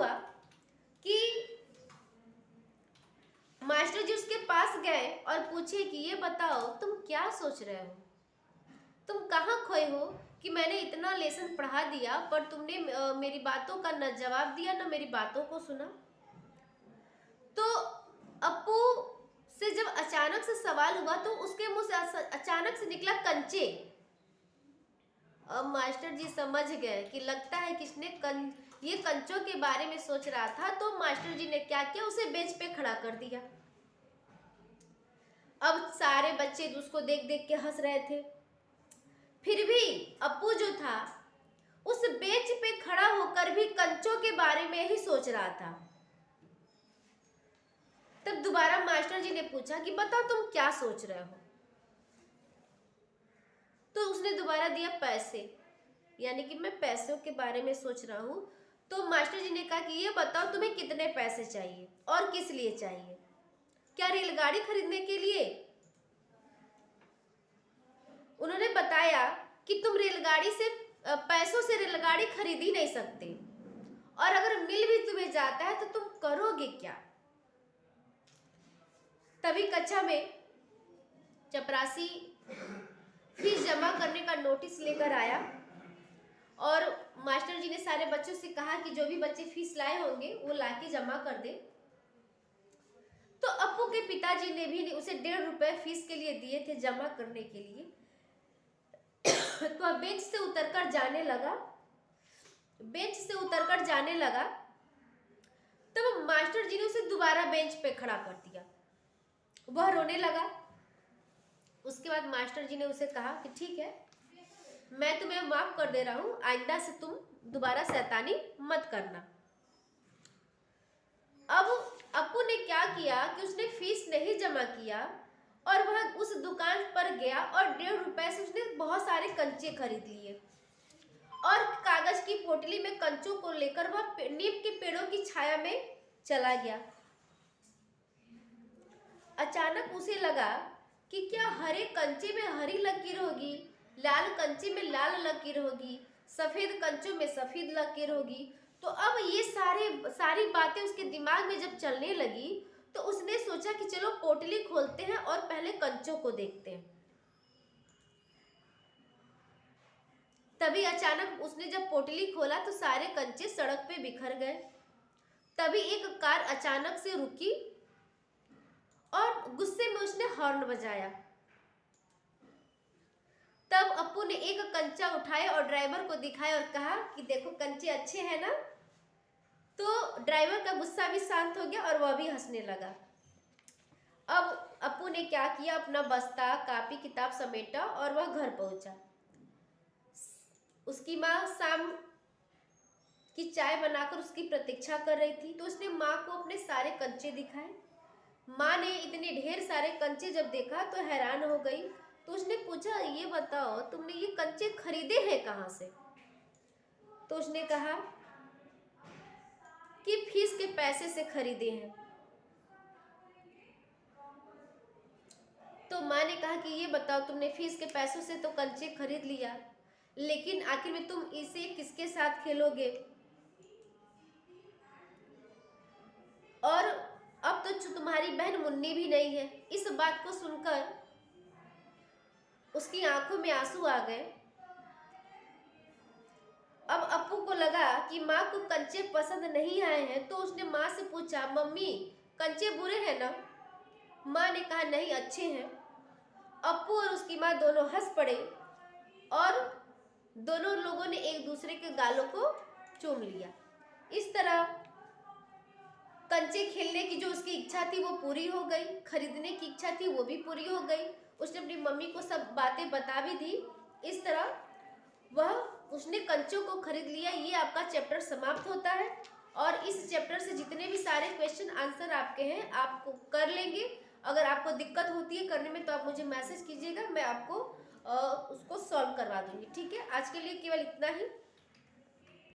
हुआ कि मास्टर जी उसके पास गए और पूछे कि ये बताओ तुम क्या सोच रहे हो, तुम कहाँ खोए हो कि मैंने इतना लेसन पढ़ा दिया पर तुमने मेरी बातों का न जवाब दिया न मेरी बातों को सुना। तो अप्पू से जब अचानक से सवाल हुआ तो उसके मुंह से अचानक से निकला कंचे। अब मास्टर जी समझ गए कि लगता है किसने ये कंचों के बारे में सोच रहा था। तो मास्टर जी ने क्या किया, उसे बेंच पे खड़ा कर दिया। अब सारे बच्चे उसको देख देख के हंस रहे थे। फिर भी अप्पू जो था उस बेंच पे खड़ा होकर भी कंचों के बारे में ही सोच रहा था। तब दोबारा मास्टर जी ने पूछा कि बताओ तुम क्या सोच रहे हो। तो उसने दोबारा दिया पैसे, यानी कि मैं पैसों के बारे में सोच रहा हूँ। तो मास्टर जी ने कहा कि ये बताओ तुम्हें कितने पैसे चाहिए और किस लिए चाहिए, क्या रेलगाड़ी खरीदने के लिए। उन्होंने बताया कि तुम रेलगाड़ी से पैसों से रेलगाड़ी खरीद ही नहीं सकते, और अगर मिल भी तुम्हें जाता है तो तुम करोगे क्या। तभी कक्षा में चपरासी फीस जमा करने का नोटिस लेकर आया और मास्टर जी ने सारे बच्चों से कहा कि जो भी बच्चे फीस लाए होंगे वो लाके जमा कर दे। तो अप्पू के पिताजी ने भी उसे 1.5 रुपए फीस के लिए दिए थे जमा करने के लिए। तो अब बेंच से उतरकर जाने लगा। तब मास्टर जी ने उसे दोबारा बेंच पे खड़ा कर दिया। वह रोने लगा। उसके बाद मास्टर जी ने उसे कहा कि ठीक है, मैं तुम्हें माफ कर दे रहा हूं, आइंदा से तुम दोबारा शैतानी मत करना। अब अप्पू ने क्या किया कि उसने फीस नहीं जमा किया और वह उस दुकान पर गया और 1.5 रुपए से उसने बहुत सारे कंचे खरीद लिए और कागज की पोटली में कंचों को लेकर वह नीम के पेड़ों की छाया में चला गया। अचानक उसे लगा कि क्या हरे कंचे में हरी लकीर होगी, लाल कंचे में लाल लकीर होगी, सफेद कंचों में सफेद लकीर होगी। तो अब ये सारी बातें उसके दिमाग में जब चलने लगी तो उसने सोचा कि चलो पोटली खोलते हैं और पहले कंचों को देखते हैं। तभी अचानक उसने जब पोटली खोला तो सारे कंचे सड़क पे बिखर गए। तभी एक कार अचानक से रुकी और गुस्से में उसने हॉर्न बजाया। तब अप्पू ने एक कंचा उठाया और ड्राइवर को दिखाया और कहा कि देखो कंचे अच्छे हैं ना। तो ड्राइवर का गुस्सा भी शांत हो गया और वह भी हंसने लगा। अब अप्पू ने क्या किया, अपना बस्ता कापी किताब समेटा और वह घर पहुंचा। उसकी माँ शाम की चाय बनाकर उसकी प्रतीक्षा कर रही थी। तो उसने माँ को अपने सारे कंचे दिखाए। माँ ने इतने ढेर सारे कंचे जब देखा तो हैरान हो गई। तो उसने पूछा, ये बताओ तुमने ये कंचे खरीदे हैं कहाँ से। तो उसने कहा कि फीस के पैसे से खरीदे हैं। तो माँ ने कहा कि ये बताओ तुमने फीस के पैसों से तो कंचे खरीद लिया, लेकिन आखिर में तुम इसे किसके साथ खेलोगे। और अब तो तुम्हारी बहन मुन्नी भी नहीं है। इस बात को सुनकर उसकी आंखों में आंसू आ गए। अब अप्पू को लगा कि माँ को कंचे पसंद नहीं आए हैं। तो उसने माँ से पूछा, मम्मी कंचे बुरे हैं ना। माँ ने कहा नहीं, अच्छे हैं। अप्पू और उसकी माँ दोनों हंस पड़े और दोनों लोगों ने एक दूसरे के गालों को चूम लिया। इस तरह कंचे खेलने की जो उसकी इच्छा थी वो पूरी हो गई, खरीदने की इच्छा थी वो भी पूरी हो गई। उसने अपनी मम्मी को सब बातें बता भी दी। इस तरह उसने कंचों को खरीद लिया। ये आपका चैप्टर समाप्त होता है और इस चैप्टर से जितने भी सारे क्वेश्चन आंसर आपके हैं आपको कर लेंगे। अगर आपको दिक्कत होती है करने में तो आप मुझे मैसेज कीजिएगा, मैं आपको उसको सॉल्व करवा दूंगी। ठीक है, आज के लिए केवल इतना ही।